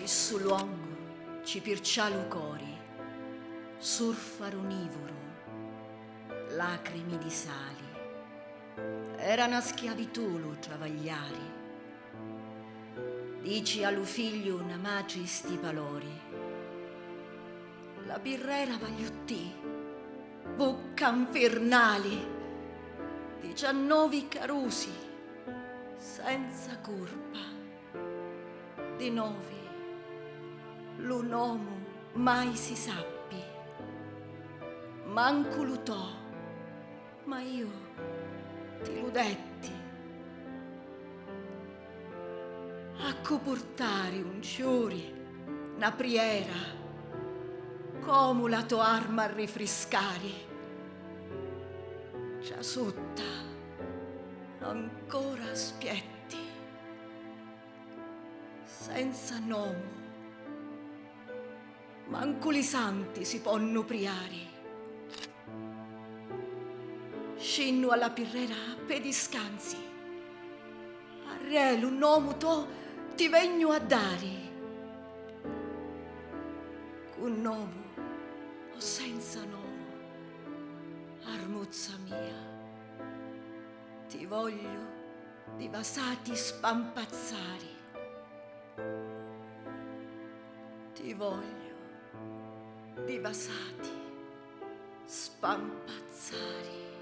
su luongo ci pircialu cori, surfaro univoro, lacrimi di sali. Era una schiavitù lo travagliari. Dici allo figlio una maci sti palori. La birrera vagliuttì, bocca infernali, 19 carusi, senza colpa. Di novi, l'un uomo mai si sappi. Manco l'utò, ma io ti ludetti. Acco portare un ciori, una priera, come la tua arma a rifriscare. Già sotto, ancora spietti, senza nome, manco li santi si ponno priare. Scinno alla pirrera per discansi, a rel un uomo to ti vegno a dare. Un uomo o senza nome, armuzza mia, ti voglio di vasati spampazzari. Ti voglio di vasati spampazzari.